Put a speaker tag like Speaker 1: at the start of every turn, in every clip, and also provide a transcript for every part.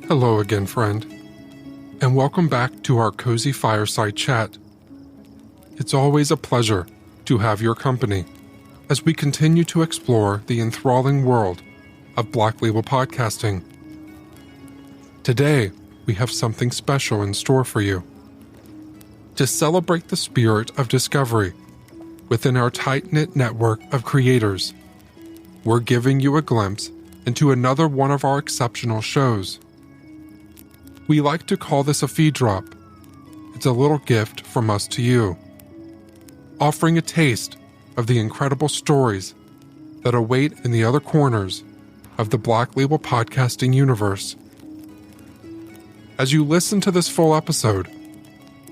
Speaker 1: Hello again, friend, and welcome back to our cozy fireside chat. It's always a pleasure to have your company as we continue to explore the enthralling world of Black Label podcasting. Today, we have something special in store for you. To celebrate the spirit of discovery within our tight-knit network of creators, we're giving you a glimpse into another one of our exceptional shows. We like to call this a feed drop. It's a little gift from us to you, offering a taste of the incredible stories that await in the other corners of the Black Label podcasting universe. As you listen to this full episode,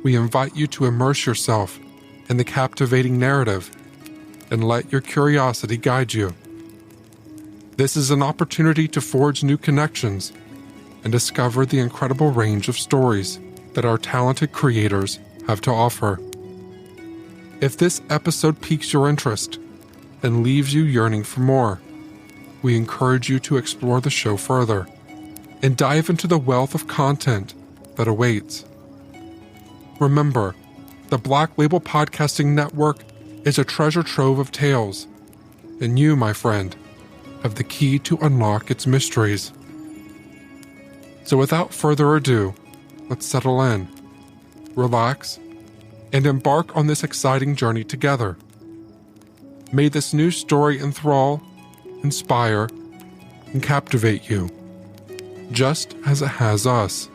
Speaker 1: we invite you to immerse yourself in the captivating narrative and let your curiosity guide you. This is an opportunity to forge new connections and discover the incredible range of stories that our talented creators have to offer. If this episode piques your interest and leaves you yearning for more, we encourage you to explore the show further and dive into the wealth of content that awaits. Remember, the Black Label Podcasting Network is a treasure trove of tales, and you, my friend, have the key to unlock its mysteries. So without further ado, let's settle in, relax, and embark on this exciting journey together. May this new story enthrall, inspire, and captivate you, just as it has us.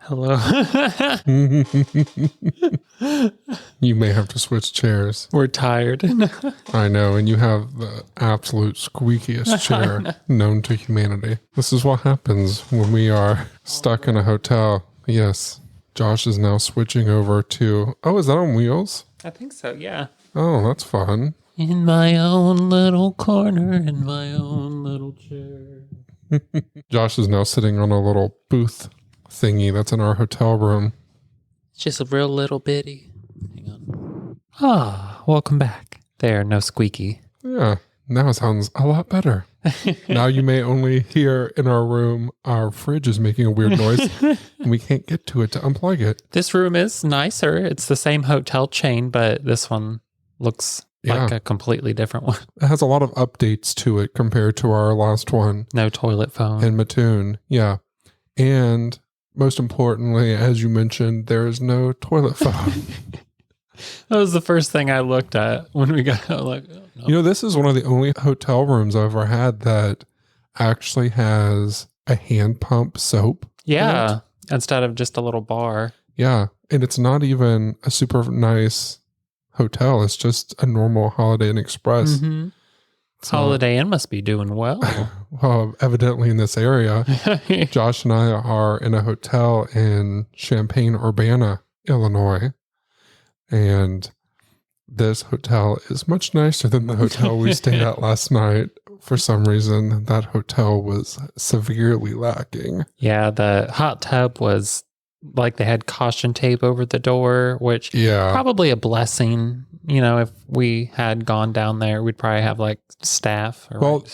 Speaker 2: Hello.
Speaker 1: You may have to switch chairs.
Speaker 2: We're tired.
Speaker 1: I know, and you have the absolute squeakiest chair known to humanity. This is what happens when we are stuck in a hotel. Yes, Josh is now switching over to... Oh, is that on wheels?
Speaker 2: I think so, yeah.
Speaker 1: Oh, that's fun.
Speaker 2: In my own little corner, in my own little chair.
Speaker 1: Josh is now sitting on a little booth thingy that's in our hotel room.
Speaker 2: It's just a real little bitty. Hang on. Ah, welcome back. There, no squeaky.
Speaker 1: Yeah, now it sounds a lot better. Now you may only hear in our room our fridge is making a weird noise and we can't get to it to unplug it.
Speaker 2: This room is nicer. It's the same hotel chain, but this one looks like a completely different one.
Speaker 1: It has a lot of updates to it compared to our last one.
Speaker 2: No toilet phone.
Speaker 1: In Mattoon, yeah. And most importantly, as you mentioned, there is no toilet phone.
Speaker 2: That was the first thing I looked at when we got out. Like, oh, no.
Speaker 1: You know, this is one of the only hotel rooms I've ever had that actually has a hand pump soap.
Speaker 2: Yeah, instead of just a little bar.
Speaker 1: Yeah, and it's not even a super nice hotel. It's just a normal Holiday Inn Express.
Speaker 2: Mm-hmm. So, Holiday Inn must be doing well.
Speaker 1: Well, evidently in this area. Josh and I are in a hotel in Champaign-Urbana, Illinois. And this hotel is much nicer than the hotel we stayed at last night. For some reason, that hotel was severely lacking.
Speaker 2: Yeah, the hot tub was like they had caution tape over the door, which probably a blessing. You know, if we had gone down there, we'd probably have like staff.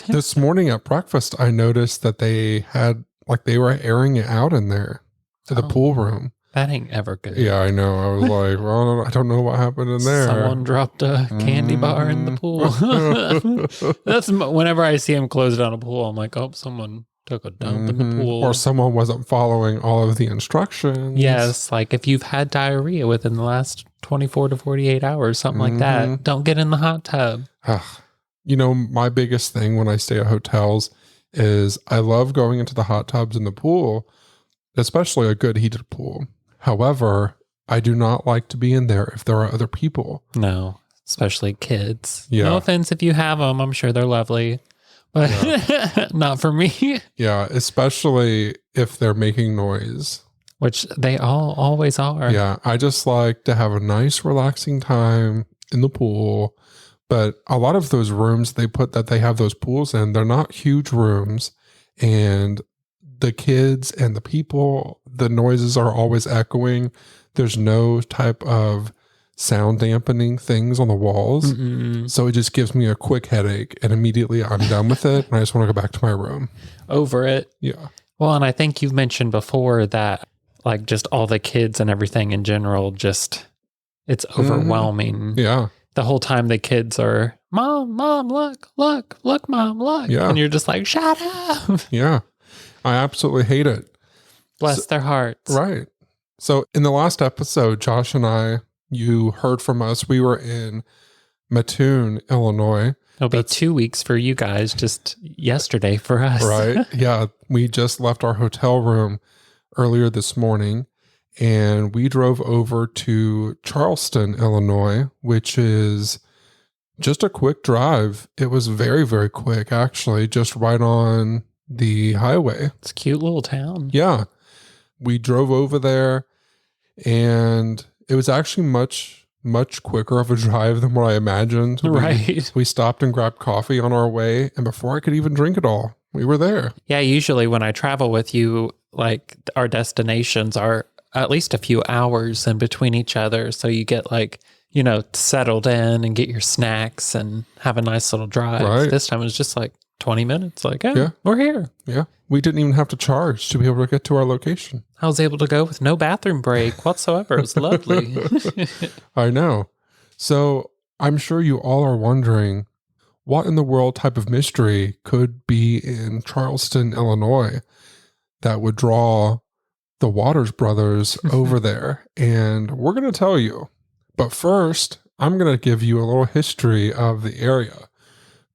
Speaker 1: This morning at breakfast, I noticed that they had like they were airing it out in there to the pool room.
Speaker 2: That ain't ever good.
Speaker 1: Yeah, I know. I was like, well, I don't know what happened in there.
Speaker 2: Someone dropped a candy bar in the pool. That's whenever I see him close down a pool, I'm like, oh, someone took a dump in the pool.
Speaker 1: Or someone wasn't following all of the instructions.
Speaker 2: Yes, like if you've had diarrhea within the last 24 to 48 hours, something like that, don't get in the hot tub.
Speaker 1: You know, my biggest thing when I stay at hotels is I love going into the hot tubs in the pool, especially a good heated pool. However, I do not like to be in there if there are other people.
Speaker 2: No, especially kids.
Speaker 1: Yeah.
Speaker 2: No offense if you have them. I'm sure they're lovely, but not for me.
Speaker 1: Yeah, especially if they're making noise.
Speaker 2: Which they always are.
Speaker 1: Yeah, I just like to have a nice, relaxing time in the pool. But a lot of those rooms they have those pools in, they're not huge rooms. And the kids and the people, the noises are always echoing. There's no type of sound dampening things on the walls.
Speaker 2: Mm-mm.
Speaker 1: So it just gives me a quick headache. And immediately I'm done with it. And I just want to go back to my room.
Speaker 2: Over it.
Speaker 1: Yeah.
Speaker 2: Well, and I think you've mentioned before that like just all the kids and everything in general, just it's overwhelming.
Speaker 1: Yeah.
Speaker 2: The whole time the kids are, Mom, look, Mom, look.
Speaker 1: Yeah.
Speaker 2: And you're just like, shut up.
Speaker 1: Yeah. I absolutely hate it.
Speaker 2: Bless their hearts.
Speaker 1: Right. So in the last episode, Josh and I, you heard from us. We were in Mattoon, Illinois.
Speaker 2: It'll be 2 weeks for you guys, just yesterday for us.
Speaker 1: Right. Yeah. We just left our hotel room earlier this morning, and we drove over to Charleston, Illinois, which is just a quick drive. It was very, very quick, actually, just right on the highway.
Speaker 2: It's a cute little town.
Speaker 1: Yeah. We drove over there, and it was actually much quicker of a drive than what I imagined.
Speaker 2: Right.
Speaker 1: We stopped and grabbed coffee on our way, and before I could even drink it all, we were there.
Speaker 2: Yeah, usually when I travel with you, like our destinations are at least a few hours in between each other. So you get like, settled in and get your snacks and have a nice little drive.
Speaker 1: Right.
Speaker 2: This time it was just like 20 minutes. Like, yeah, we're here.
Speaker 1: Yeah. We didn't even have to charge to be able to get to our location.
Speaker 2: I was able to go with no bathroom break whatsoever. It was lovely.
Speaker 1: I know. So I'm sure you all are wondering, what in the world type of mystery could be in Charleston, Illinois that would draw the Waters brothers over there? And we're going to tell you. But first, I'm going to give you a little history of the area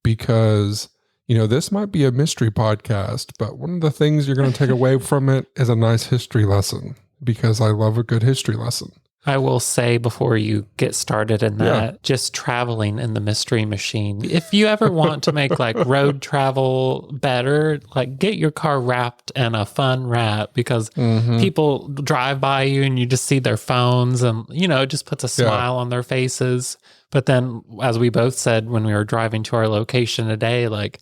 Speaker 1: because, this might be a mystery podcast, but one of the things you're going to take away from it is a nice history lesson because I love a good history lesson.
Speaker 2: I will say before you get started in that, just traveling in the Mystery Machine. If you ever want to make like road travel better, like get your car wrapped in a fun wrap because people drive by you and you just see their phones and, it just puts a smile on their faces. But then as we both said when we were driving to our location today, like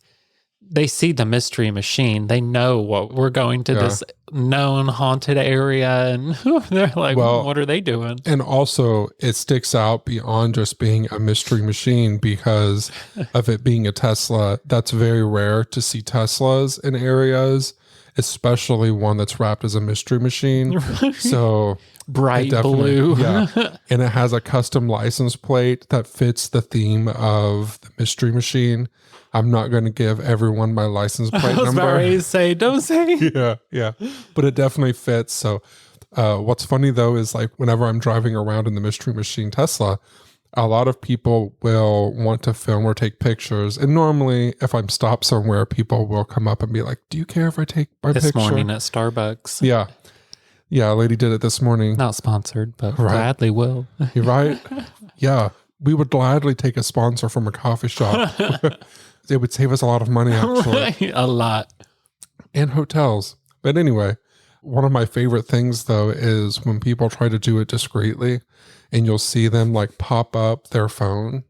Speaker 2: they see the Mystery Machine. They know what we're going to this known haunted area. And they're like, what are they doing?
Speaker 1: And also it sticks out beyond just being a mystery machine because of it being a Tesla. That's very rare to see Teslas in areas, especially one that's wrapped as a mystery machine. So
Speaker 2: bright blue.
Speaker 1: Yeah. And it has a custom license plate that fits the theme of the Mystery Machine. I'm not going to give everyone my license plate number.
Speaker 2: I was about ready to say, don't say.
Speaker 1: Yeah. But it definitely fits. So what's funny, though, is like whenever I'm driving around in the Mystery Machine Tesla, a lot of people will want to film or take pictures. And normally, if I'm stopped somewhere, people will come up and be like, do you care if I take my picture?
Speaker 2: This morning at Starbucks.
Speaker 1: Yeah. Yeah, a lady did it this morning.
Speaker 2: Not sponsored, but gladly will.
Speaker 1: You're right. Yeah. We would gladly take a sponsor from a coffee shop. It would save us a lot of money, actually.
Speaker 2: A lot.
Speaker 1: And hotels. But anyway, one of my favorite things, though, is when people try to do it discreetly and you'll see them like pop up their phone.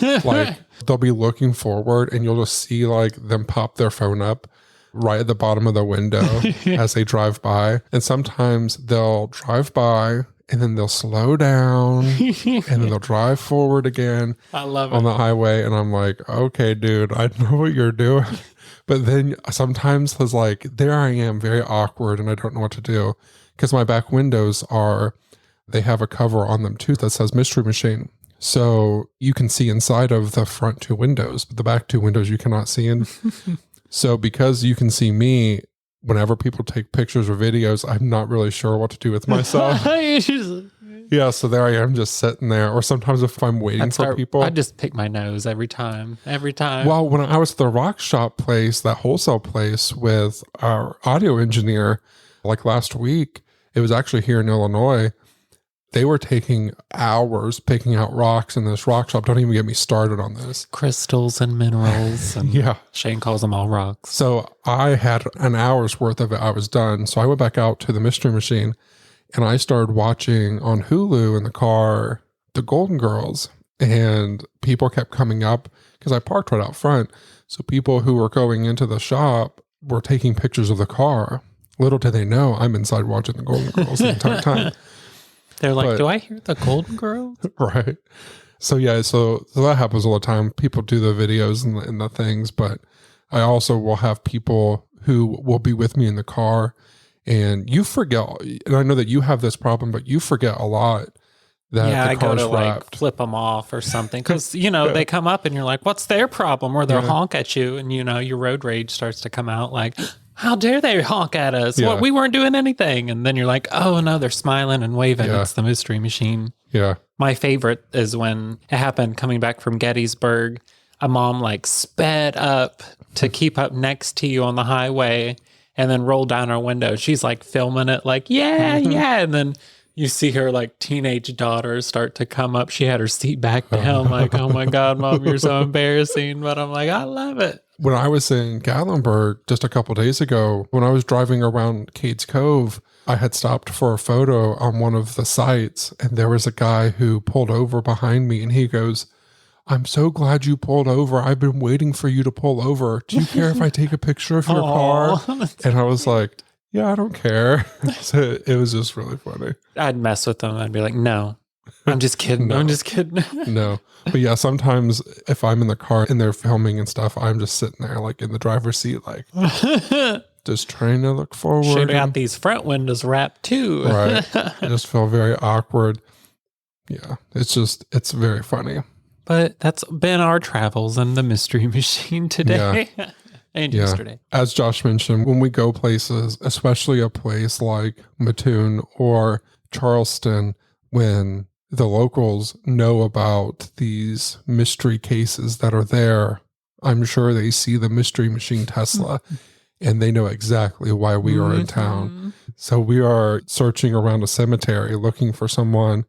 Speaker 1: Like they'll be looking forward and you'll just see like them pop their phone up right at the bottom of the window as they drive by. And sometimes they'll drive by and then they'll slow down and then they'll drive forward again.
Speaker 2: I love it.
Speaker 1: On the highway. And I'm like, okay, dude, I know what you're doing. But then sometimes it's like, there I am, very awkward, and I don't know what to do. Because my back windows they have a cover on them too that says Mystery Machine. So you can see inside of the front two windows, but the back two windows you cannot see in. So because you can see me, whenever people take pictures or videos, I'm not really sure what to do with myself. Yeah, so there I am just sitting there. Or sometimes if I'm waiting for people.
Speaker 2: I just pick my nose every time.
Speaker 1: Well, when I was at the rock shop place, that wholesale place with our audio engineer, like last week, it was actually here in Illinois. They were taking hours picking out rocks in this rock shop. Don't even get me started on this.
Speaker 2: Crystals and minerals. And
Speaker 1: Yeah.
Speaker 2: Shane calls them all rocks.
Speaker 1: So I had an hour's worth of it. I was done. So I went back out to the Mystery Machine and I started watching on Hulu in the car, The Golden Girls. And people kept coming up because I parked right out front. So people who were going into the shop were taking pictures of the car. Little did they know I'm inside watching The Golden Girls the entire time.
Speaker 2: They're like, do I hear the Golden Girls?
Speaker 1: Right. So yeah, so that happens all the time. People do the videos and the things, but I also will have people who will be with me in the car and you forget, and I know that you have this problem, but you forget a lot that the car's
Speaker 2: go to
Speaker 1: wrapped.
Speaker 2: like flip them off or something. Because, they come up and you're like, what's their problem? Or they'll honk at you and, your road rage starts to come out like, how dare they honk at us?
Speaker 1: Yeah.
Speaker 2: Well, we weren't doing anything. And then you're like, oh no, they're smiling and waving.
Speaker 1: Yeah.
Speaker 2: It's the Mystery Machine.
Speaker 1: Yeah.
Speaker 2: My favorite is when it happened coming back from Gettysburg. A mom like sped up to keep up next to you on the highway and then rolled down her window. She's like filming it like, yeah. And then you see her like teenage daughter start to come up. She had her seat back down like, oh my God, Mom, you're so embarrassing. But I'm like, I love it.
Speaker 1: When I was in Gatlinburg just a couple of days ago, when I was driving around Cades Cove, I had stopped for a photo on one of the sites, and there was a guy who pulled over behind me, and he goes, I'm so glad you pulled over. I've been waiting for you to pull over. Do you care if I take a picture of your car? And I was like, yeah, I don't care. So it was just really funny.
Speaker 2: I'd mess with them. I'd be like, no, I'm just kidding.
Speaker 1: No.
Speaker 2: I'm just kidding.
Speaker 1: No. But yeah, sometimes if I'm in the car and they're filming and stuff, I'm just sitting there like in the driver's seat, like just trying to look forward.
Speaker 2: Should have got these front windows wrapped too.
Speaker 1: Right. I just feel very awkward. Yeah. It's very funny.
Speaker 2: But that's been our travels in the Mystery Machine today.
Speaker 1: Yeah.
Speaker 2: And yesterday.
Speaker 1: As Josh mentioned, when we go places, especially a place like Mattoon or Charleston, when the locals know about these mystery cases that are there, I'm sure they see the Mystery Machine Tesla and they know exactly why we are in town. So we are searching around a cemetery looking for someone,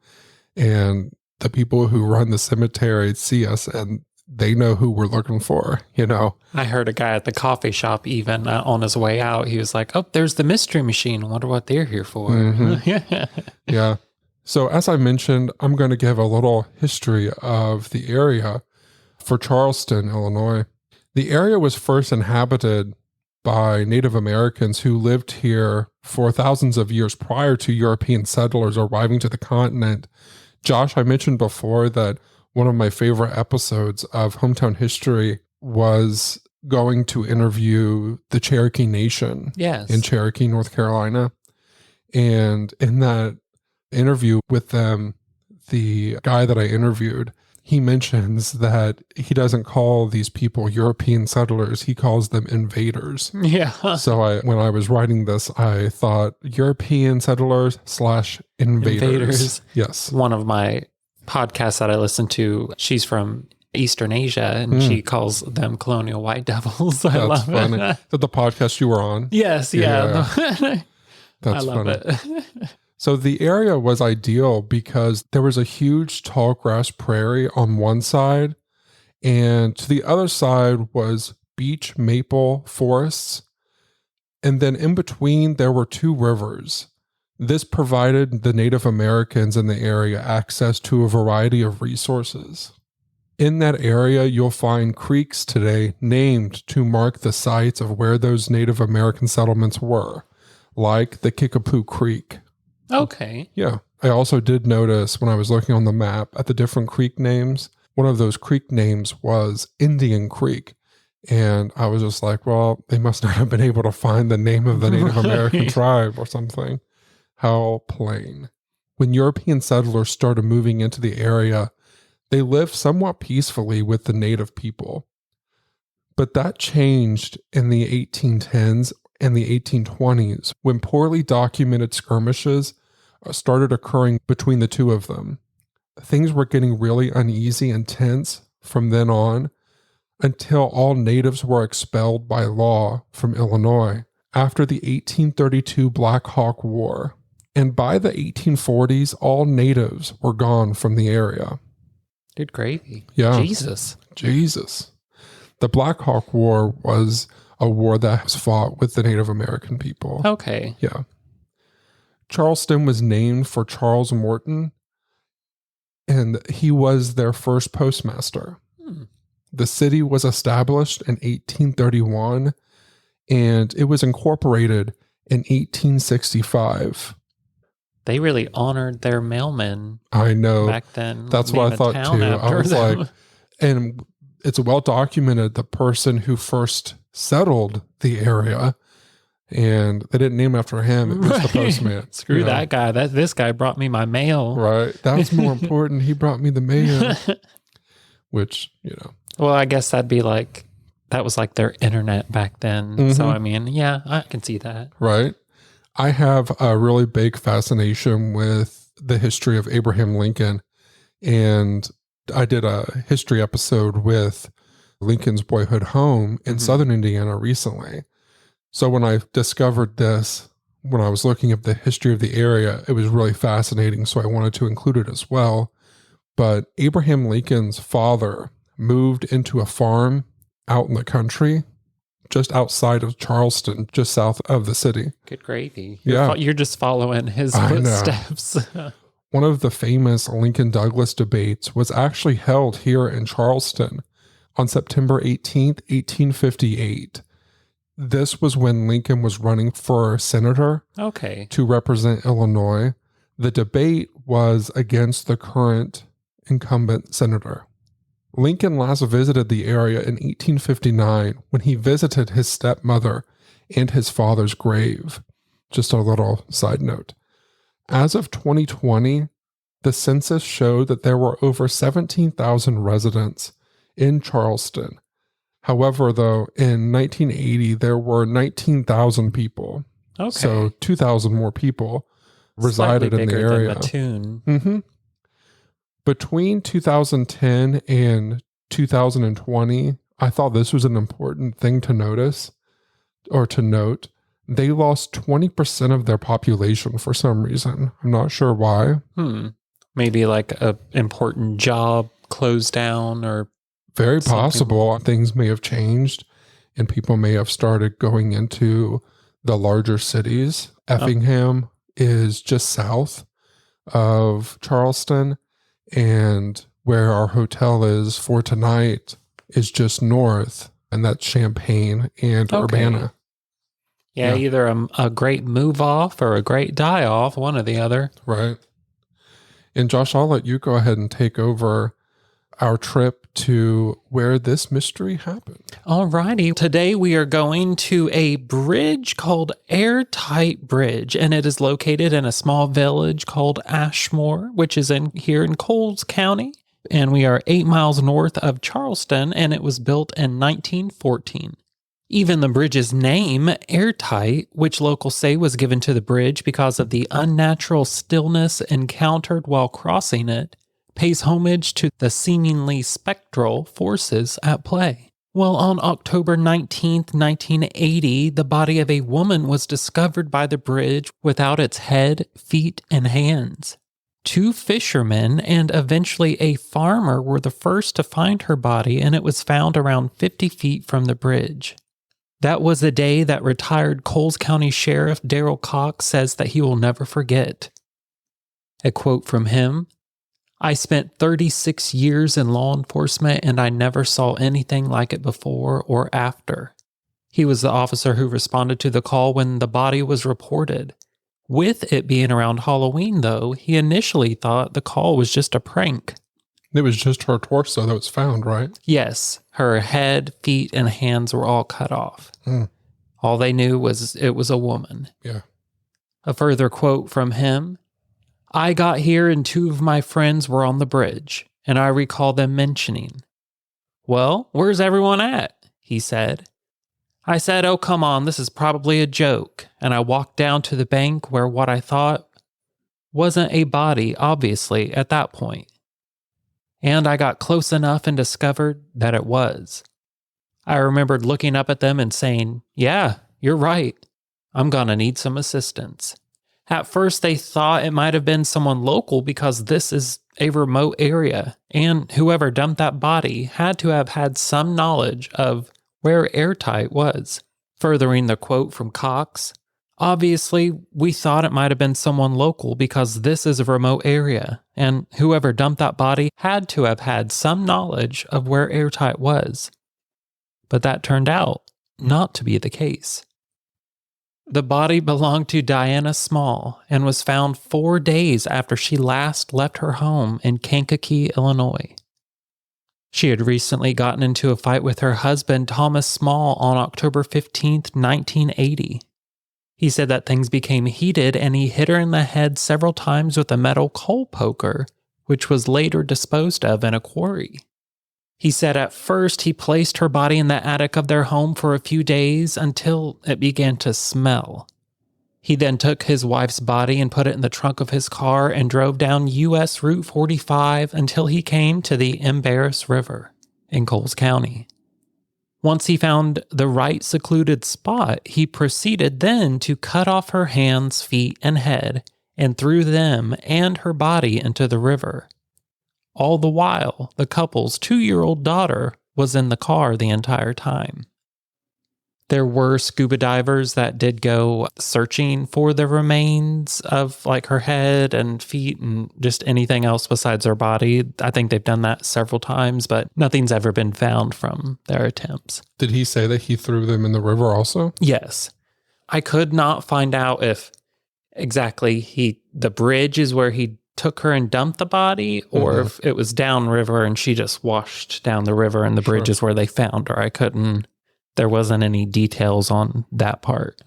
Speaker 1: and the people who run the cemetery see us and they know who we're looking for, I
Speaker 2: heard a guy at the coffee shop even on his way out. He was like, oh, there's the Mystery Machine. I wonder what they're here for.
Speaker 1: Mm-hmm. Yeah. So as I mentioned, I'm going to give a little history of the area for Charleston, Illinois. The area was first inhabited by Native Americans who lived here for thousands of years prior to European settlers arriving to the continent. Josh, I mentioned before that one of my favorite episodes of Hometown History was going to interview the Cherokee Nation in Cherokee, North Carolina. And in that interview with them, the guy that I interviewed, he mentions that he doesn't call these people European settlers, he calls them invaders.
Speaker 2: Yeah.
Speaker 1: So when I was writing this, I thought European settlers / invaders. Yes.
Speaker 2: One of my podcasts that I listen to, she's from Eastern Asia and she calls them colonial white devils. I love
Speaker 1: funny.
Speaker 2: it.
Speaker 1: Is that the podcast you were on?
Speaker 2: Yes. Yeah.
Speaker 1: That's
Speaker 2: I love
Speaker 1: funny.
Speaker 2: it.
Speaker 1: So the area was ideal because there was a huge tall grass prairie on one side, and to the other side was beech maple forests. And then in between, there were 2 rivers. This provided the Native Americans in the area access to a variety of resources. In that area, you'll find creeks today named to mark the sites of where those Native American settlements were, like the Kickapoo Creek.
Speaker 2: Okay.
Speaker 1: Yeah. I also did notice when I was looking on the map at the different creek names, one of those creek names was Indian Creek. And I was just like, well, they must not have been able to find the name of the Native American tribe or something. How plain. When European settlers started moving into the area, they lived somewhat peacefully with the native people. But that changed in the 1810s and the 1820s when poorly documented skirmishes started occurring between the 2 of them. Things were getting really uneasy and tense from then on until all natives were expelled by law from Illinois after the 1832 Black Hawk War. And by the 1840s, all natives were gone from the area.
Speaker 2: Good gravy.
Speaker 1: Yeah.
Speaker 2: Jesus.
Speaker 1: The Black Hawk War was a war that was fought with the Native American people.
Speaker 2: Okay.
Speaker 1: Yeah. Charleston was named for Charles Morton, and he was their first postmaster. The city was established in 1831, and it was incorporated in 1865.
Speaker 2: They really honored their mailmen.
Speaker 1: I know.
Speaker 2: Back then.
Speaker 1: That's what I thought too. I was like, and it's well documented, the person who first settled the area, and they didn't name after him. It was the postman.
Speaker 2: Screw that guy. This guy brought me my mail.
Speaker 1: Right. That was more important. He brought me the mail. Which,
Speaker 2: Well, I guess that'd be like, that was like their internet back then.
Speaker 1: Mm-hmm.
Speaker 2: So, I mean, yeah, I can see that.
Speaker 1: Right. I have a really big fascination with the history of Abraham Lincoln. And I did a history episode with Lincoln's boyhood home in southern Indiana recently. So when I discovered this, when I was looking at the history of the area, it was really fascinating. So I wanted to include it as well. But Abraham Lincoln's father moved into a farm out in the country, just outside of Charleston, just south of the city.
Speaker 2: Good gravy.
Speaker 1: Yeah.
Speaker 2: You're just following his footsteps.
Speaker 1: One of the famous Lincoln-Douglas debates was actually held here in Charleston on September 18th, 1858. This was when Lincoln was running for senator to represent Illinois. The debate was against the current incumbent senator. Lincoln last visited the area in 1859 when he visited his stepmother and his father's grave. Just a little side note. As of 2020, the census showed that there were over 17,000 residents in Charleston. However, though, in 1980, there were 19,000 people.
Speaker 2: Okay.
Speaker 1: So 2,000 more people resided in the area.
Speaker 2: Mattoon.
Speaker 1: Between 2010 and 2020, I thought this was an important thing to notice or to note. They lost 20% of their population for some reason. I'm not sure why.
Speaker 2: Maybe like a important job closed down or
Speaker 1: very possible. Things may have changed and people may have started going into the larger cities. Effingham is just south of Charleston, and where our hotel is for tonight is just north, and that's Champaign and Urbana.
Speaker 2: Yeah, either a great move off or a great die off, one or the other.
Speaker 1: Right. And Josh, I'll let you go ahead and take over our trip to where this mystery happened.
Speaker 2: All righty. Today we are going to a bridge called Airtight Bridge, and it is located in a small village called Ashmore, which is here in Coles County. And we are 8 miles north of Charleston, and it was built in 1914. Even the bridge's name, Airtight, which locals say was given to the bridge because of the unnatural stillness encountered while crossing it, pays homage to the seemingly spectral forces at play. Well, on October 19th, 1980, the body of a woman was discovered by the bridge without its head, feet, and hands. 2 fishermen and eventually a farmer were the first to find her body, and it was found around 50 feet from the bridge. That was a day that retired Coles County Sheriff Darrell Cox says that he will never forget. A quote from him, "I spent 36 years in law enforcement and I never saw anything like it before or after." He was the officer who responded to the call when the body was reported. With it being around Halloween, though, he initially thought the call was just a prank.
Speaker 1: It was just her torso that was found, right?
Speaker 2: Yes, her head, feet, and hands were all cut off. All they knew was it was a woman.
Speaker 1: Yeah.
Speaker 2: A further quote from him, "I got here and 2 of my friends were on the bridge, and I recall them mentioning, 'Well, where's everyone at?' he said. I said, 'Oh, come on, this is probably a joke,' and I walked down to the bank where what I thought wasn't a body, obviously, at that point. And I got close enough and discovered that it was. I remembered looking up at them and saying, 'Yeah, you're right. I'm gonna need some assistance.' At first, they thought it might have been someone local because this is a remote area, and whoever dumped that body had to have had some knowledge of where Airtight was. Furthering the quote from Cox, obviously, we thought it might have been someone local because this is a remote area, and whoever dumped that body had to have had some knowledge of where Airtight was. But that turned out not to be the case. The body belonged to Diana Small and was found 4 days after she last left her home in Kankakee, Illinois. She had recently gotten into a fight with her husband, Thomas Small, on October 15th, 1980. He said that things became heated and he hit her in the head several times with a metal coal poker, which was later disposed of in a quarry. He said at first he placed her body in the attic of their home for a few days until it began to smell. He then took his wife's body and put it in the trunk of his car and drove down U.S. Route 45 until he came to the Embarrass River in Coles County. Once he found the right secluded spot, he proceeded then to cut off her hands, feet, and head and threw them and her body into the river. All the while, the couple's 2-year-old daughter was in the car the entire time. There were scuba divers that did go searching for the remains of like her head and feet and just anything else besides her body. I think they've done that several times, but nothing's ever been found from their attempts.
Speaker 1: Did he say that he threw them in the river also?
Speaker 2: Yes. I could not find out if exactly the bridge is where he took her and dumped the body, or if it was downriver and she just washed down the river and the bridge is where they found her. There wasn't any details on that part.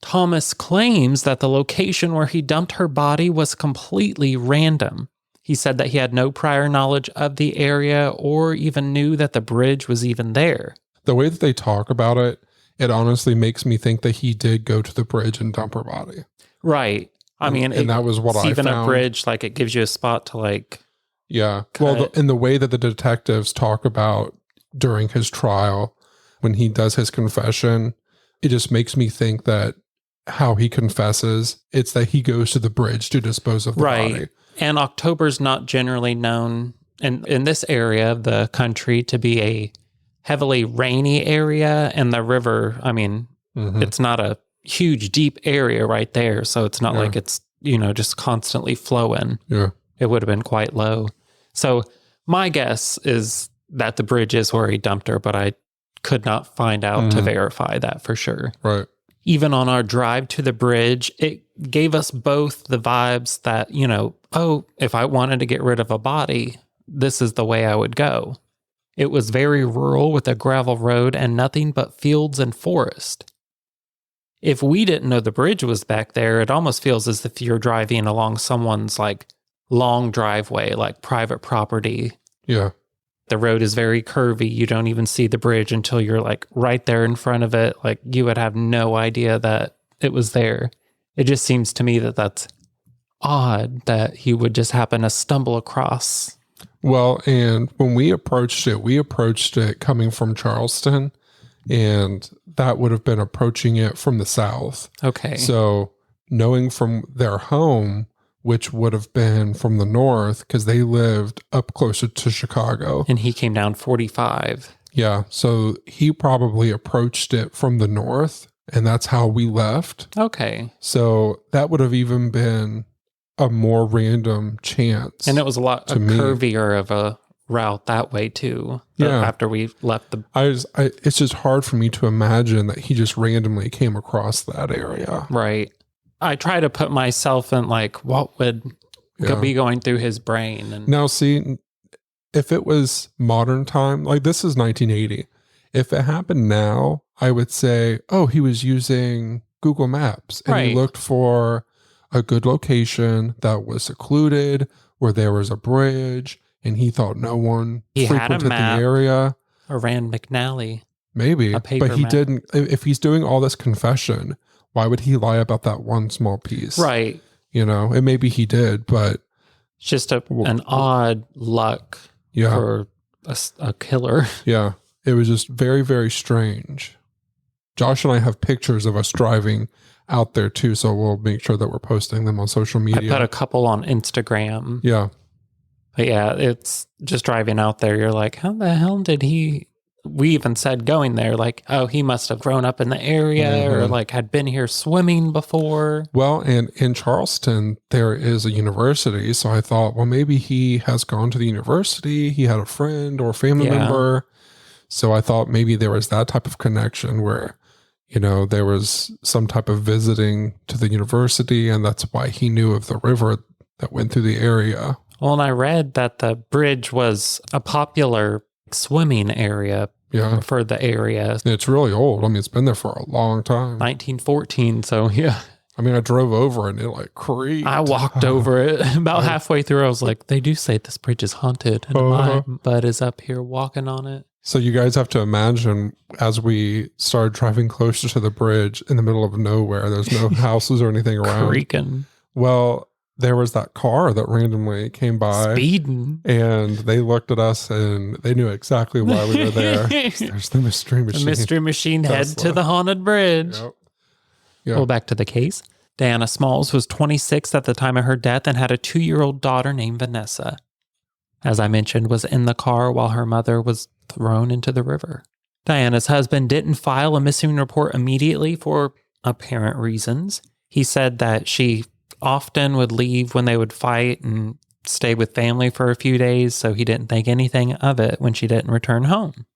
Speaker 2: Thomas claims that the location where he dumped her body was completely random. He said that he had no prior knowledge of the area or even knew that the bridge was even there.
Speaker 1: The way that they talk about it, it honestly makes me think that he did go to the bridge and dump her body.
Speaker 2: Right. I mean,
Speaker 1: and that was what I found.
Speaker 2: Even a bridge, like it gives you a spot to like.
Speaker 1: Yeah. Well, in the way that the detectives talk about during his trial, when he does his confession, it just makes me think that how he confesses, it's that he goes to the bridge to dispose of the body.
Speaker 2: And October's not generally known in this area of the country to be a heavily rainy area, and the river, I mean, it's not a huge deep area right there, so it's not like it's just constantly flowing. It would have been quite low. So my guess is that the bridge is where he dumped her, but I could not find out to verify that for sure.
Speaker 1: Right.
Speaker 2: Even on our drive to the bridge, it gave us both the vibes that, if I wanted to get rid of a body, this is the way I would go. It was very rural with a gravel road and nothing but fields and forest. If we didn't know the bridge was back there, it almost feels as if you're driving along someone's like long driveway, like private property.
Speaker 1: Yeah.
Speaker 2: The road is very curvy. You don't even see the bridge until you're like right there in front of it. Like you would have no idea that it was there. It just seems to me that that's odd that he would just happen to stumble across.
Speaker 1: Well, and when we approached it coming from Charleston, and that would have been approaching it from the south.
Speaker 2: Okay.
Speaker 1: So knowing from their home, which would have been from the north, because they lived up closer to Chicago.
Speaker 2: And he came down 45.
Speaker 1: Yeah. So he probably approached it from the north, and that's how we left.
Speaker 2: Okay.
Speaker 1: So that would have even been a more random chance.
Speaker 2: And it was a lot curvier of a route that way too.
Speaker 1: Yeah.
Speaker 2: After we left the...
Speaker 1: it's just hard for me to imagine that he just randomly came across that area.
Speaker 2: Right. I try to put myself in like what would be going through his brain. And
Speaker 1: now see, if it was modern time, like this is 1980. If it happened now, I would say, oh, he was using Google Maps and he looked for a good location that was secluded, where there was a bridge, and he thought no one frequented the area.
Speaker 2: Or ran McNally.
Speaker 1: Maybe, but he didn't. If he's doing all this confession, why would he lie about that one small piece?
Speaker 2: Right.
Speaker 1: And maybe he did, but...
Speaker 2: It's just an odd luck for a killer.
Speaker 1: Yeah. It was just very, very strange. Josh and I have pictures of us driving out there too, so we'll make sure that we're posting them on social media.
Speaker 2: I put a couple on Instagram.
Speaker 1: Yeah.
Speaker 2: But yeah, it's just driving out there. You're like, how the hell did he... We even said going there, like, oh, he must have grown up in the area or like had been here swimming before.
Speaker 1: Well, and in Charleston, there is a university. So I thought, well, maybe he has gone to the university. He had a friend or family member. So I thought maybe there was that type of connection where, you know, there was some type of visiting to the university. And that's why he knew of the river that went through the area.
Speaker 2: Well, and I read that the bridge was a popular swimming area for the area.
Speaker 1: It's really old. I mean, it's been there for a long time.
Speaker 2: 1914. So yeah.
Speaker 1: I mean, I drove over and it like creaked.
Speaker 2: I walked over it about halfway through. I was like, they do say this bridge is haunted. And my bud is up here walking on it.
Speaker 1: So you guys have to imagine as we started driving closer to the bridge in the middle of nowhere, there's no houses or anything around.
Speaker 2: Creaking.
Speaker 1: Well, there was that car that randomly came by.
Speaker 2: Speeding.
Speaker 1: And they looked at us and they knew exactly why we were there. There's the mystery machine.
Speaker 2: The mystery machine head to the haunted bridge.
Speaker 1: Yep. Yeah.
Speaker 2: Well, back to the case. Diana Smalls was 26 at the time of her death and had a 2-year-old daughter named Vanessa. As I mentioned, was in the car while her mother was thrown into the river. Diana's husband didn't file a missing report immediately for apparent reasons. He said that she often would leave when they would fight and stay with family for a few days, so he didn't think anything of it when she didn't return home.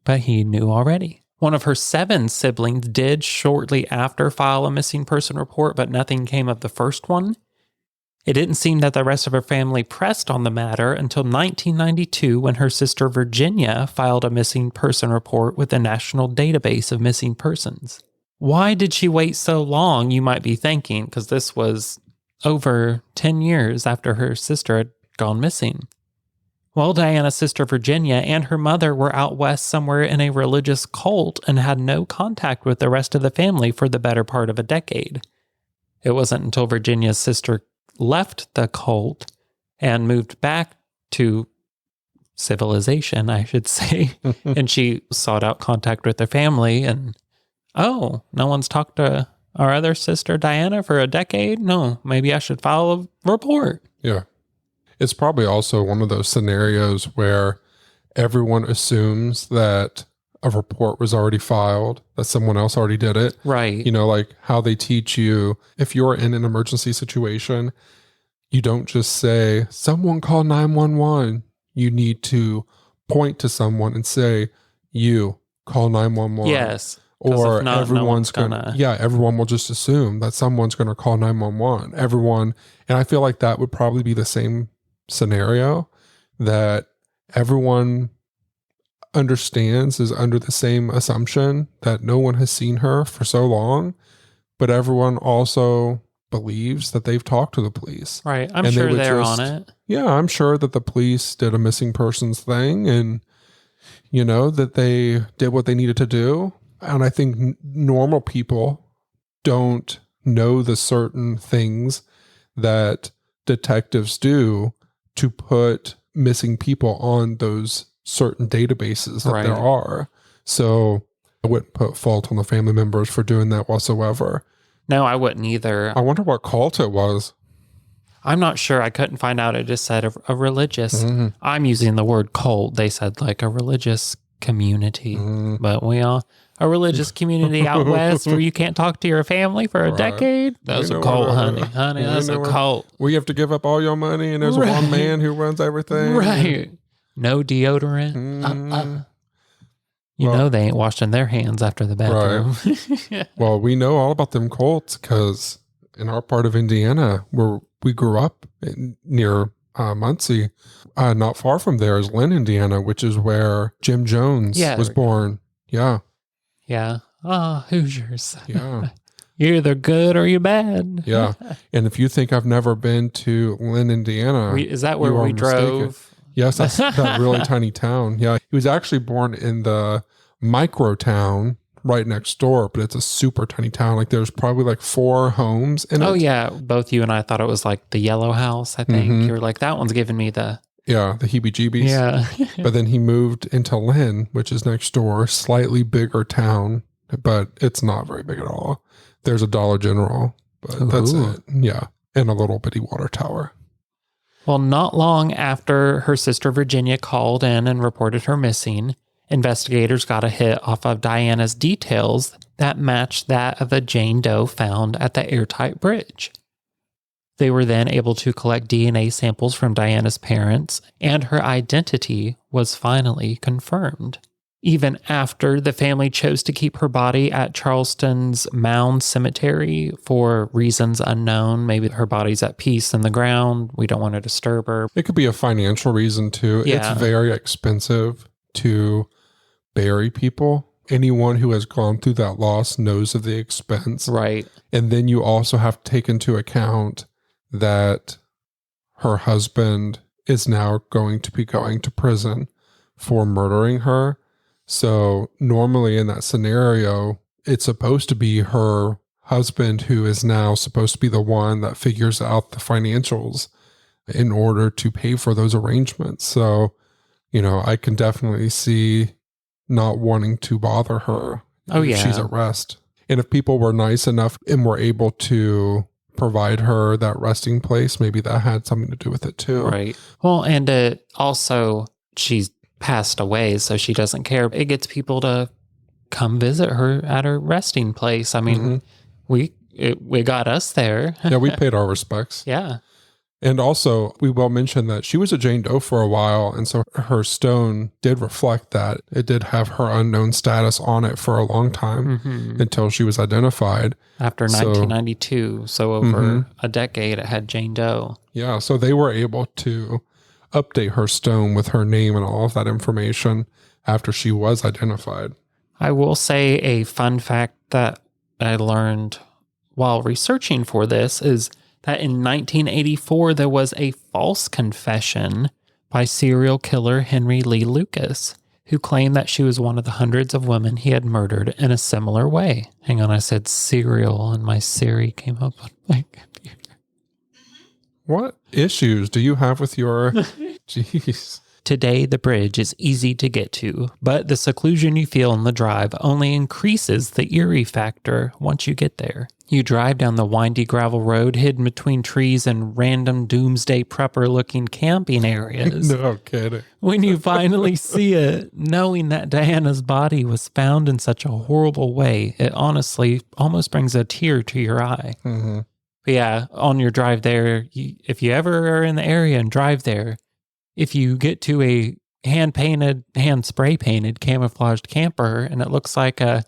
Speaker 2: But he knew already. One of her 7 siblings did shortly after file a missing person report, but nothing came of the first one. It didn't seem that the rest of her family pressed on the matter until 1992 when her sister Virginia filed a missing person report with the National Database of Missing Persons. Why did she wait so long, you might be thinking, because this was over 10 years after her sister had gone missing. Well, Diana's sister Virginia and her mother were out west somewhere in a religious cult and had no contact with the rest of the family for the better part of a decade. It wasn't until Virginia's sister left the cult and moved back to civilization, I should say, and she sought out contact with her family and oh, no one's talked to our other sister, Diana, for a decade? No, maybe I should file a report.
Speaker 1: Yeah. It's probably also one of those scenarios where everyone assumes that a report was already filed, that someone else already did it.
Speaker 2: Right.
Speaker 1: You know, like how they teach you, if you're in an emergency situation, you don't just say, someone call 911. You need to point to someone and say, you call 911.
Speaker 2: Yes.
Speaker 1: Or
Speaker 2: not,
Speaker 1: everyone's everyone will just assume that someone's going to call 911. Everyone, and I feel like that would probably be the same scenario, that everyone understands, is under the same assumption that no one has seen her for so long, but everyone also believes that they've talked to the police.
Speaker 2: Right. I'm sure they're on it.
Speaker 1: Yeah, I'm sure that the police did a missing persons thing and, you know, that they did what they needed to do. And I think normal people don't know the certain things that detectives do to put missing people on those certain databases that there are. So I wouldn't put fault on the family members for doing that whatsoever.
Speaker 2: No, I wouldn't either.
Speaker 1: I wonder what cult it was.
Speaker 2: I'm not sure. I couldn't find out. It just said a religious. I'm using the word cult. They said like a religious community. But we all... A religious community out west where you can't talk to your family for a decade? That's a cult, honey. Honey, that's a cult.
Speaker 1: We have to give up all your money and there's one man who runs everything.
Speaker 2: Right. No deodorant. You know they ain't washing their hands after the bathroom.
Speaker 1: Right. Well, we know all about them cults because in our part of Indiana, where we grew up near Muncie, not far from there is Lynn, Indiana, which is where Jim Jones was born. Yeah.
Speaker 2: Yeah. Oh, Hoosiers.
Speaker 1: Yeah.
Speaker 2: You're either good or you're bad.
Speaker 1: Yeah. And if you think I've never been to Lynn, Indiana.
Speaker 2: Is that where we drove?
Speaker 1: Yes, that's that really tiny town. Yeah. He was actually born in the micro town right next door, but it's a super tiny town. Like there's probably like 4 homes in it.
Speaker 2: Oh, yeah. Both you and I thought it was like the yellow house, I think. You were like, that one's giving me the...
Speaker 1: Yeah, the heebie-jeebies.
Speaker 2: Yeah.
Speaker 1: But then he moved into Lynn, which is next door, slightly bigger town, but it's not very big at all. There's a Dollar General, but that's it. Yeah. And a little bitty water tower.
Speaker 2: Well, not long after her sister Virginia called in and reported her missing, investigators got a hit off of Diana's details that matched that of a Jane Doe found at the Airtight Bridge. They were then able to collect DNA samples from Diana's parents, and her identity was finally confirmed. Even after the family chose to keep her body at Charleston's Mound Cemetery for reasons unknown, maybe her body's at peace in the ground, we don't want to disturb her.
Speaker 1: It could be a financial reason too.
Speaker 2: Yeah.
Speaker 1: It's very expensive to bury people. Anyone who has gone through that loss knows of the expense.
Speaker 2: Right.
Speaker 1: And then you also have to take into account that her husband is now going to be going to prison for murdering her. So normally in that scenario, it's supposed to be her husband who is now supposed to be the one that figures out the financials in order to pay for those arrangements. So, I can definitely see not wanting to bother her if she's at rest. And if people were nice enough and were able to provide her that resting place, maybe that had something to do with it too.
Speaker 2: Right. Well, and also she's passed away, so she doesn't care. It gets people to come visit her at her resting place. I mean, we got us there.
Speaker 1: Yeah, we paid our respects.
Speaker 2: Yeah.
Speaker 1: And also, we will mention that she was a Jane Doe for a while, and so her stone did reflect that. It did have her unknown status on it for a long time until she was identified.
Speaker 2: After 1992, so over a decade, it had Jane Doe.
Speaker 1: Yeah, so they were able to update her stone with her name and all of that information after she was identified.
Speaker 2: I will say a fun fact that I learned while researching for this is that in 1984, there was a false confession by serial killer Henry Lee Lucas, who claimed that she was one of the hundreds of women he had murdered in a similar way. Hang on, I said serial, and my Siri came up on my computer.
Speaker 1: What issues do you have with your... Jeez.
Speaker 2: Today, the bridge is easy to get to, but the seclusion you feel on the drive only increases the eerie factor once you get there. You drive down the windy gravel road hidden between trees and random doomsday prepper-looking camping areas.
Speaker 1: No kidding.
Speaker 2: When you finally see it, knowing that Diana's body was found in such a horrible way, it honestly almost brings a tear to your eye.
Speaker 1: Mm-hmm.
Speaker 2: But yeah, on your drive there, if you ever are in the area and drive there, if you get to a hand spray painted camouflaged camper and it looks like a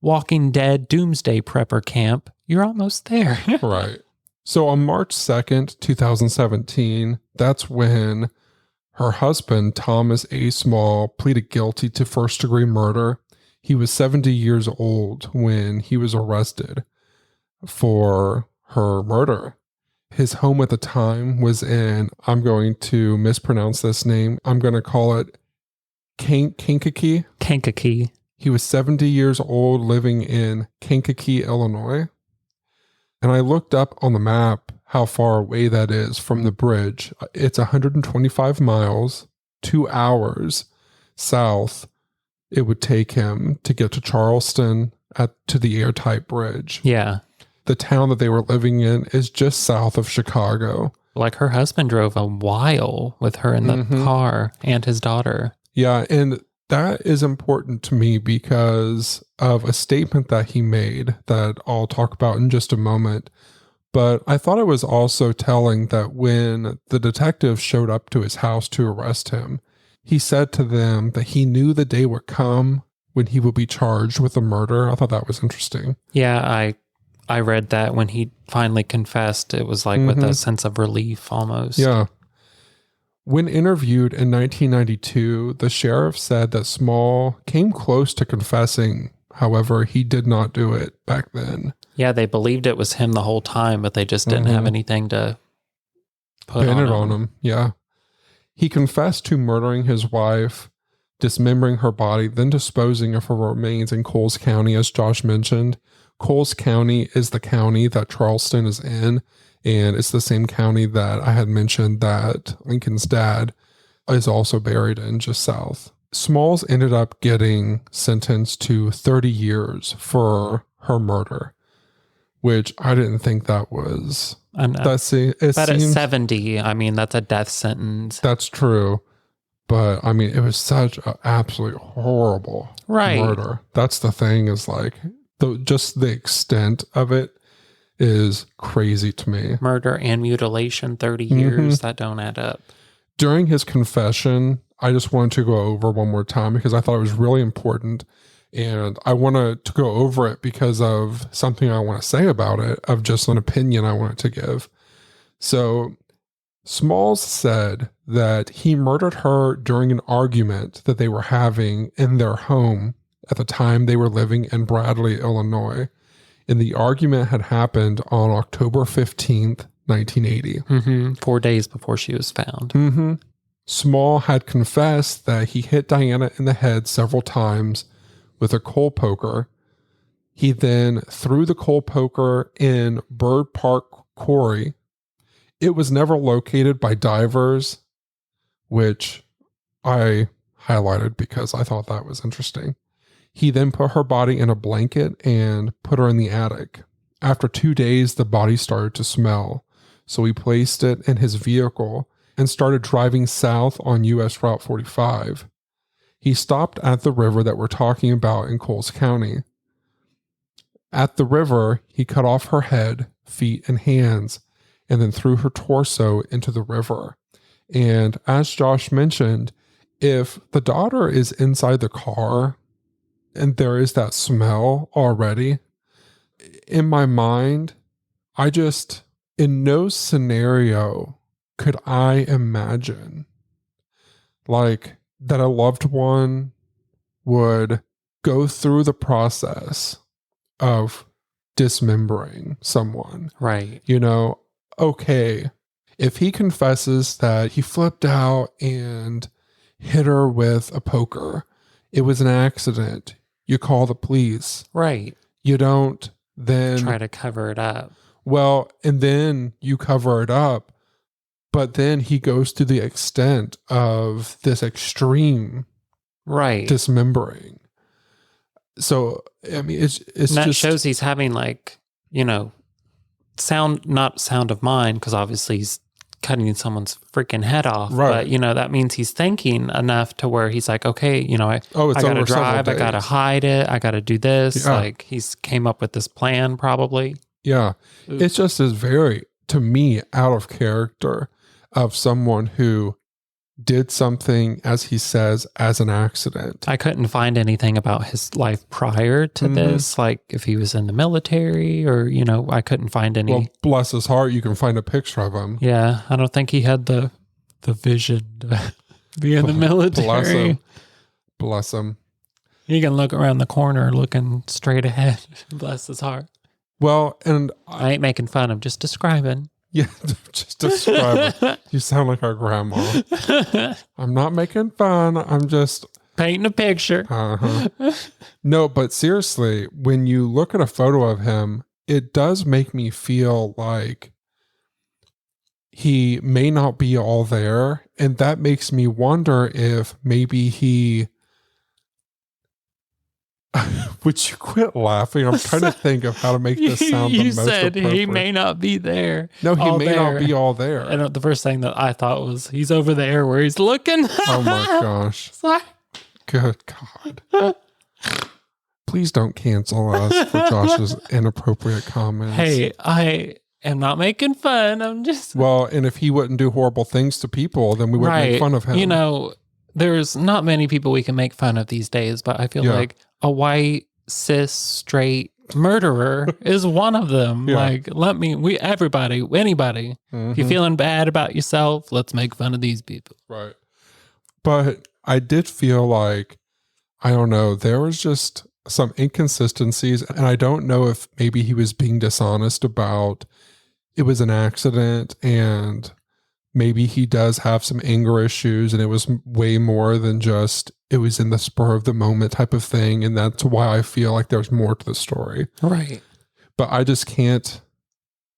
Speaker 2: Walking Dead doomsday prepper camp, you're almost there.
Speaker 1: Right. So on March 2nd, 2017, that's when her husband, Thomas A. Small, pleaded guilty to first-degree murder. He was 70 years old when he was arrested for her murder. His home at the time was in, I'm going to mispronounce this name, I'm going to call it Kankakee.
Speaker 2: Kankakee.
Speaker 1: He was 70 years old living in Kankakee, Illinois. And I looked up on the map how far away that is from the bridge. It's 125 miles, 2 hours south. It would take him to get to Charleston to the Airtight Bridge.
Speaker 2: Yeah.
Speaker 1: The town that they were living in is just south of Chicago.
Speaker 2: Like her husband drove a while with her in the car and his daughter.
Speaker 1: Yeah, and that is important to me because of a statement that he made that I'll talk about in just a moment. But I thought it was also telling that when the detectives showed up to his house to arrest him, he said to them that he knew the day would come when he would be charged with a murder. I thought that was interesting.
Speaker 2: Yeah, I read that when he finally confessed, it was like with a sense of relief almost.
Speaker 1: Yeah. When interviewed in 1992, the sheriff said that Small came close to confessing. However, he did not do it back then.
Speaker 2: Yeah, they believed it was him the whole time, but they just didn't have anything to put on him.
Speaker 1: Yeah. He confessed to murdering his wife, dismembering her body, then disposing of her remains in Coles County, as Josh mentioned. Coles County is the county that Charleston is in, and it's the same county that I had mentioned that Lincoln's dad is also buried in, just south. Smalls ended up getting sentenced to 30 years for her murder, which I didn't think that was.
Speaker 2: But at 70, I mean, that's a death sentence.
Speaker 1: That's true. But I mean, it was such an absolutely horrible murder. That's the thing, is like, just the extent of it is crazy to me.
Speaker 2: Murder and mutilation, 30 years, that don't add up.
Speaker 1: During his confession, I just wanted to go over one more time because I thought it was really important. And I wanted to go over it because of something I want to say about it, of just an opinion I wanted to give. So Smalls said that he murdered her during an argument that they were having in their home at the time they were living in Bradley, Illinois. And the argument had happened on October 15th, 1980.
Speaker 2: 4 days before she was found.
Speaker 1: Small had confessed that he hit Diana in the head several times with a coal poker. He then threw the coal poker in Bird Park Quarry. It was never located by divers, which I highlighted because I thought that was interesting. He then put her body in a blanket and put her in the attic. After 2 days, the body started to smell, so he placed it in his vehicle and started driving south on US Route 45. He stopped at the river that we're talking about in Coles County. At the river, he cut off her head, feet, and hands, and then threw her torso into the river. And as Josh mentioned, if the daughter is inside the car and there is that smell already, in my mind, in no scenario could I imagine like that a loved one would go through the process of dismembering someone.
Speaker 2: Right.
Speaker 1: Okay, if he confesses that he flipped out and hit her with a poker, it was an accident, you call the police.
Speaker 2: Right.
Speaker 1: You don't then
Speaker 2: try to cover it up.
Speaker 1: Well, and then you cover it up, but then he goes to the extent of this extreme dismembering. So, I mean, it's
Speaker 2: and that shows he's having not sound of mind, because obviously he's cutting someone's freaking head off.
Speaker 1: Right.
Speaker 2: But, that means he's thinking enough to where he's like, okay, I got to drive, I got to hide it, I got to do this. Yeah. Like, he's came up with this plan probably.
Speaker 1: Yeah. Ooh. It's just is very, to me, out of character of someone who did something, as he says, as an accident.
Speaker 2: I couldn't find anything about his life prior to this, like if he was in the military or, I couldn't find any.
Speaker 1: Well, bless his heart, you can find a picture of him.
Speaker 2: Yeah, I don't think he had the vision to be in the military.
Speaker 1: Bless him.
Speaker 2: He can look around the corner looking straight ahead. Bless his heart.
Speaker 1: Well, and
Speaker 2: I ain't making fun, I'm just describing.
Speaker 1: Yeah, just describe it. You sound like our grandma. I'm not making fun. I'm just
Speaker 2: painting a picture.
Speaker 1: No, but seriously, when you look at a photo of him, it does make me feel like he may not be all there. And that makes me wonder if maybe he... Would you quit laughing? I'm trying to think of how to make this sound the most appropriate.
Speaker 2: You said he may not be there.
Speaker 1: No, he may not be all there.
Speaker 2: And the first thing that I thought was, he's over there where he's looking.
Speaker 1: Oh my gosh.
Speaker 2: Sorry.
Speaker 1: Good God. Please don't cancel us for Josh's inappropriate comments.
Speaker 2: Hey, I am not making fun. I'm just...
Speaker 1: Well, and if he wouldn't do horrible things to people, then we wouldn't make fun of him.
Speaker 2: There's not many people we can make fun of these days, but I feel like a white, cis, straight murderer is one of them. Yeah. Like, anybody, if you're feeling bad about yourself, let's make fun of these people.
Speaker 1: Right. But I did feel like, I don't know, there was just some inconsistencies, and I don't know if maybe he was being dishonest about it was an accident, and maybe he does have some anger issues, and it was way more than just, it was in the spur of the moment type of thing. And that's why I feel like there's more to the story.
Speaker 2: Right.
Speaker 1: But I just can't,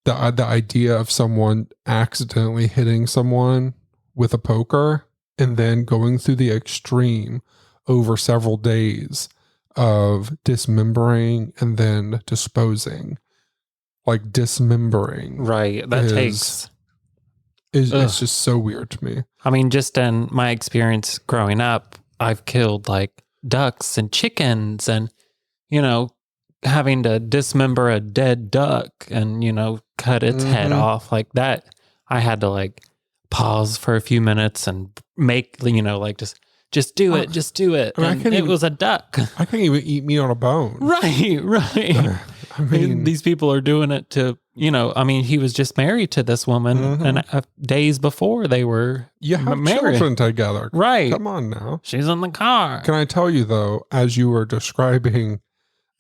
Speaker 1: the idea of someone accidentally hitting someone with a poker and then going through the extreme over several days of dismembering and then disposing. Like dismembering.
Speaker 2: Right. That takes...
Speaker 1: It's just so weird to me.
Speaker 2: I mean, just in my experience growing up, I've killed like ducks and chickens and, you know, having to dismember a dead duck and, you know, cut its head off like that. I had to like pause for a few minutes and make, you know, like just do it, just do it.
Speaker 1: I mean,
Speaker 2: and it was a duck.
Speaker 1: I can't even eat meat on a bone.
Speaker 2: Right.
Speaker 1: I mean,
Speaker 2: these people are doing it to, you know, I mean, he was just married to this woman and days before they were married.
Speaker 1: Children together.
Speaker 2: Right.
Speaker 1: Come on now.
Speaker 2: She's in the car.
Speaker 1: Can I tell you though, as you were describing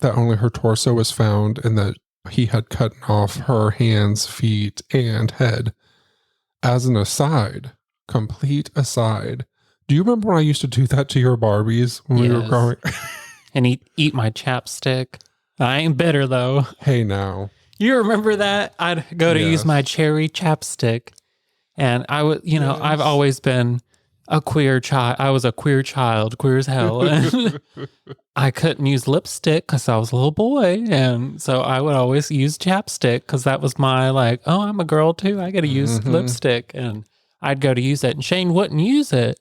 Speaker 1: that only her torso was found and that he had cut off her hands, feet, and head, as an aside, complete aside, do you remember when I used to do that to your Barbies when we were growing?
Speaker 2: And eat my chapstick. I ain't bitter though.
Speaker 1: Hey now.
Speaker 2: You remember that? I'd go to use my cherry chapstick. And I would, you know, I've always been a queer child. I was a queer child, queer as hell. I couldn't use lipstick because I was a little boy. And so I would always use chapstick because that was my like, oh, I'm a girl too. I got to use lipstick. And I'd go to use it. And Shane wouldn't use it.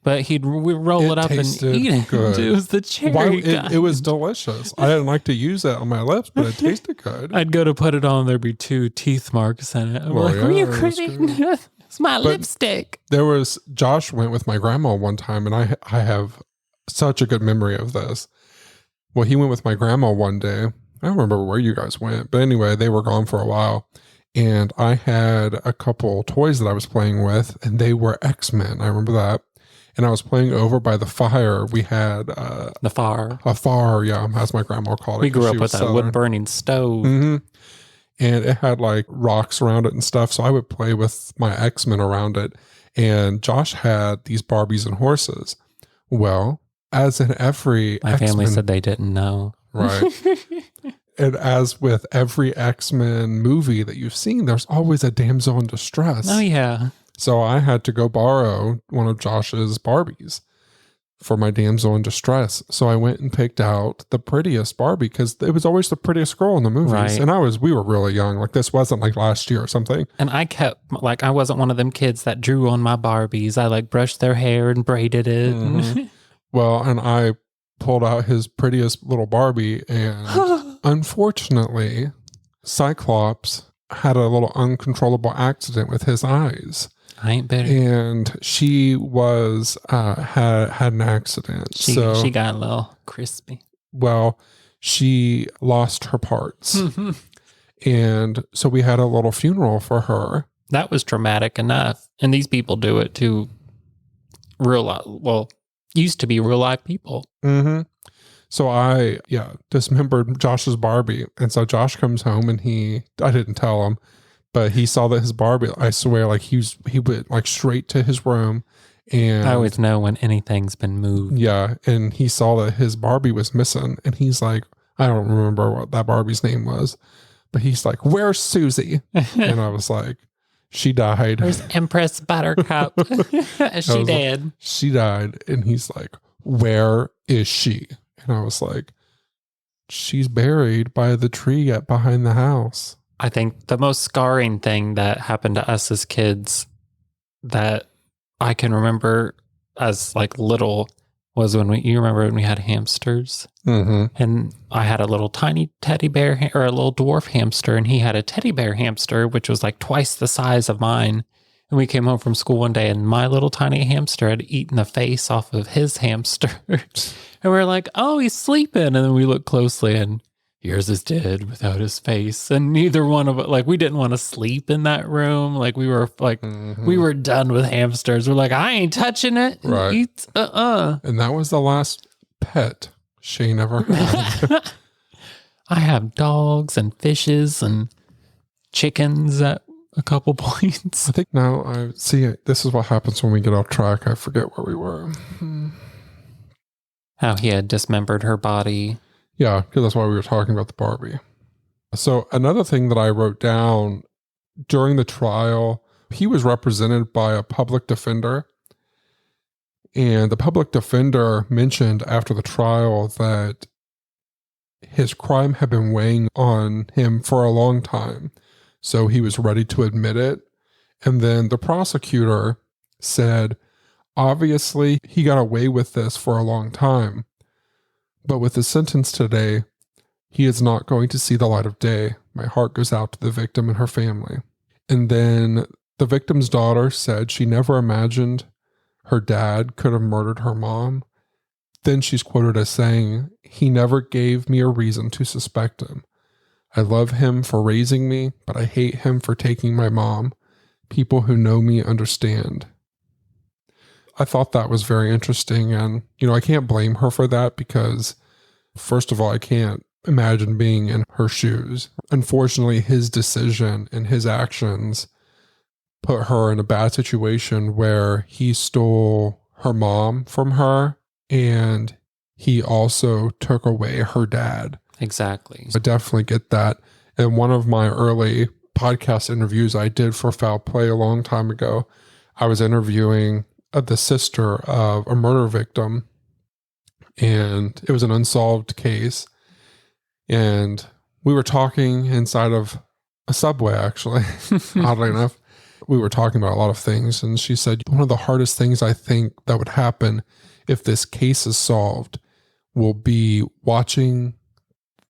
Speaker 2: But he'd roll it up and eat it.
Speaker 1: Good.
Speaker 2: It was the cherry.
Speaker 1: It was delicious. I didn't like to use it on my lips, but it tasted good.
Speaker 2: I'd go to put it on. There'd be 2 teeth marks in it. I'm like, are you kidding? It's my lipstick.
Speaker 1: There was, Josh went with my grandma one time, and I have such a good memory of this. Well, he went with my grandma one day. I don't remember where you guys went, but anyway, they were gone for a while. And I had a couple toys that I was playing with, and they were X-Men. I remember that. And I was playing over by the fire. We had
Speaker 2: the fire.
Speaker 1: A fire, yeah, as my grandma called it.
Speaker 2: We grew up with a wood-burning stove.
Speaker 1: And it had like rocks around it and stuff. So I would play with my X-Men around it. And Josh had these Barbies and horses. Well, as in every
Speaker 2: My family said they didn't know.
Speaker 1: Right. And as with every X-Men movie that you've seen, there's always a damsel in distress.
Speaker 2: Oh, yeah.
Speaker 1: So I had to go borrow one of Josh's Barbies for my damsel in distress. So I went and picked out the prettiest Barbie because it was always the prettiest girl in the movies.
Speaker 2: Right.
Speaker 1: And we were really young. Like this wasn't like last year or something.
Speaker 2: And I kept, like, I wasn't one of them kids that drew on my Barbies. I like brushed their hair and braided it.
Speaker 1: Well, and I pulled out his prettiest little Barbie, and unfortunately, Cyclops had a little uncontrollable accident with his eyes.
Speaker 2: I ain't bitter.
Speaker 1: And she was had an accident.
Speaker 2: She got a little crispy.
Speaker 1: Well, she lost her parts. And so we had a little funeral for her.
Speaker 2: That was traumatic enough. And these people do it to used to be real life people.
Speaker 1: So I dismembered Josh's Barbie. And so Josh comes home and I didn't tell him, but he saw that his Barbie, I swear, like he went like straight to his room. And
Speaker 2: I always know when anything's been moved.
Speaker 1: Yeah. And he saw that his Barbie was missing. And he's like, I don't remember what that Barbie's name was, but he's like, where's Susie? And I was like, she died.
Speaker 2: Where's Empress Buttercup? She dead.
Speaker 1: Like, she died. And he's like, where is she? And I was like, she's buried by the tree behind the house.
Speaker 2: I think the most scarring thing that happened to us as kids that I can remember as like little was you remember when we had hamsters? And I had a little tiny teddy bear or a little dwarf hamster, and he had a teddy bear hamster, which was like twice the size of mine. And we came home from school one day, and my little tiny hamster had eaten the face off of his hamster. And we're like, oh, he's sleeping. And then we looked closely, and yours is dead without his face. And neither one of us, like, we didn't want to sleep in that room. Like, we were like, we were done with hamsters. We're like, I ain't touching it.
Speaker 1: Right. And that was the last pet Shane ever had.
Speaker 2: I have dogs and fishes and chickens at a couple points.
Speaker 1: I think now I see it. This is what happens when we get off track. I forget where we were.
Speaker 2: How he had dismembered her body.
Speaker 1: Yeah, because that's why we were talking about the Barbie. So another thing that I wrote down during the trial, he was represented by a public defender. And the public defender mentioned after the trial that his crime had been weighing on him for a long time, so he was ready to admit it. And then the prosecutor said, obviously, he got away with this for a long time, but with his sentence today, he is not going to see the light of day. My heart goes out to the victim and her family. And then the victim's daughter said she never imagined her dad could have murdered her mom. Then she's quoted as saying, he never gave me a reason to suspect him. I love him for raising me, but I hate him for taking my mom. People who know me understand. I thought that was very interesting. And, I can't blame her for that because, first of all, I can't imagine being in her shoes. Unfortunately, his decision and his actions put her in a bad situation where he stole her mom from her and he also took away her dad.
Speaker 2: Exactly.
Speaker 1: I definitely get that. And one of my early podcast interviews I did for Foul Play a long time ago, I was interviewing the sister of a murder victim, and it was an unsolved case. And we were talking inside of a Subway, actually, oddly enough. We were talking about a lot of things, and she said, one of the hardest things I think that would happen if this case is solved will be watching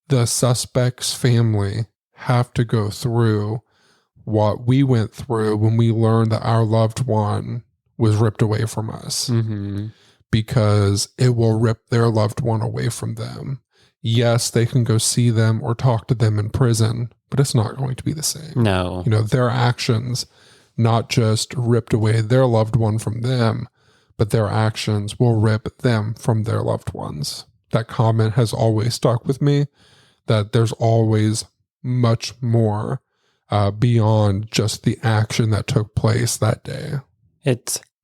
Speaker 1: the suspect's family have to go through what we went through when we learned that our loved one was ripped away from us.
Speaker 2: Mm-hmm.
Speaker 1: Because it will rip their loved one away from them. Yes, they can go see them or talk to them in prison, but it's not going to be the same.
Speaker 2: No.
Speaker 1: Their actions not just ripped away their loved one from them, but their actions will rip them from their loved ones. That comment has always stuck with me, that there's always much more beyond just the action that took place that day.
Speaker 2: I'm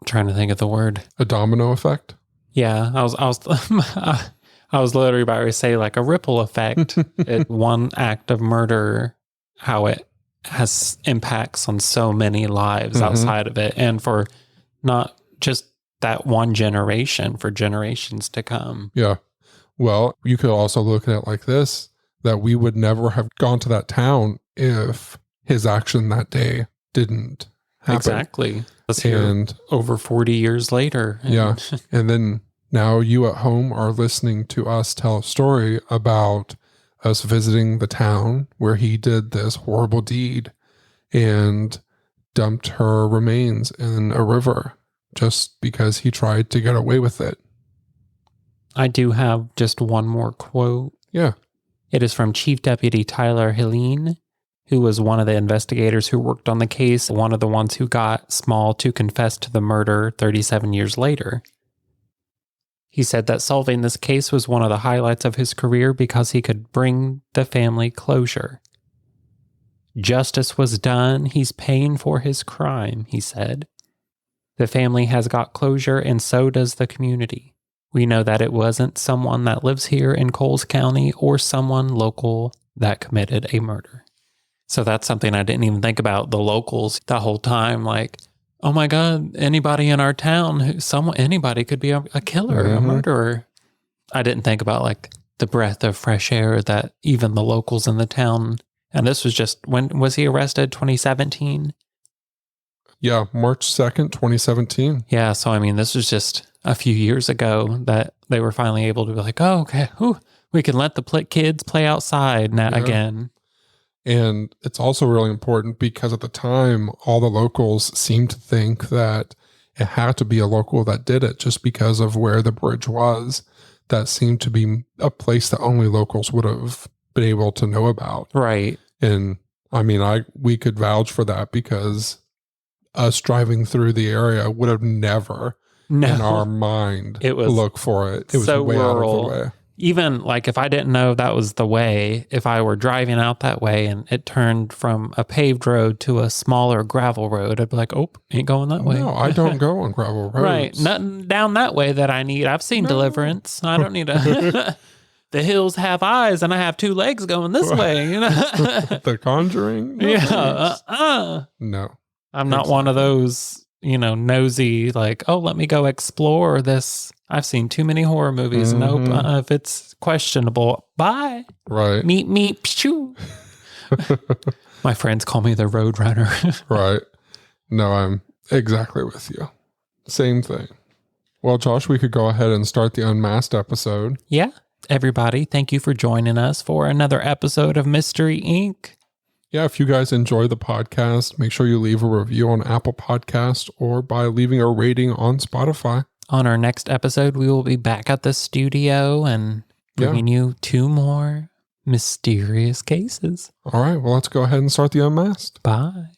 Speaker 2: trying to think of the word.
Speaker 1: A domino effect?
Speaker 2: Yeah, I was literally about to say like a ripple effect. One act of murder, how it has impacts on so many lives outside of it, and for not just that one generation, for generations to come.
Speaker 1: Yeah. Well, you could also look at it like this, that we would never have gone to that town if his action that day didn't happen.
Speaker 2: Exactly. And over 40 years later.
Speaker 1: Yeah. And then now you at home are listening to us tell a story about us visiting the town where he did this horrible deed and dumped her remains in a river just because he tried to get away with it.
Speaker 2: I do have just one more quote.
Speaker 1: Yeah.
Speaker 2: It is from Chief Deputy Tyler Helene, who was one of the investigators who worked on the case, one of the ones who got Small to confess to the murder 37 years later. He said that solving this case was one of the highlights of his career because he could bring the family closure. Justice was done. He's paying for his crime, he said. The family has got closure, and so does the community. We know that it wasn't someone that lives here in Coles County or someone local that committed a murder. So that's something I didn't even think about, the locals the whole time. Like, oh my God, anybody in our town, anybody could be a killer, a murderer. I didn't think about like the breath of fresh air that even the locals in the town. And this was just, when was he arrested? 2017?
Speaker 1: Yeah, March 2nd, 2017.
Speaker 2: Yeah, so I mean, this was just a few years ago that they were finally able to be like, oh, okay, we can let the kids play outside now again.
Speaker 1: And it's also really important because at the time, all the locals seemed to think that it had to be a local that did it just because of where the bridge was. That seemed to be a place that only locals would have been able to know about.
Speaker 2: Right.
Speaker 1: And I mean, we could vouch for that because us driving through the area would have never in our mind look for it. It was
Speaker 2: so
Speaker 1: way
Speaker 2: rural.
Speaker 1: out of the way.
Speaker 2: Even like if I didn't know that was the way, if I were driving out that way and it turned from a paved road to a smaller gravel road, I'd be like, oh, ain't going that way.
Speaker 1: No, I don't go on gravel roads.
Speaker 2: Right. Nothing down that way that I need. I've seen Deliverance. I don't need a... The hills have eyes and I have two legs going this way, you know?
Speaker 1: The Conjuring? No,
Speaker 2: yeah.
Speaker 1: No.
Speaker 2: I'm not one of those nosy, like, oh, let me go explore this. I've seen too many horror movies. Nope. If it's questionable, bye.
Speaker 1: Right.
Speaker 2: Meet me. Pshoo. My friends call me the Road Runner.
Speaker 1: Right. No, I'm exactly with you. Same thing. Well, Josh, we could go ahead and start the Unmasked episode.
Speaker 2: Yeah. Everybody, thank you for joining us for another episode of Mystery Inc.
Speaker 1: Yeah, if you guys enjoy the podcast, make sure you leave a review on Apple Podcast or by leaving a rating on Spotify.
Speaker 2: On our next episode, we will be back at the studio and bringing you 2 more mysterious cases.
Speaker 1: All right, well, let's go ahead and start the Unmasked.
Speaker 2: Bye.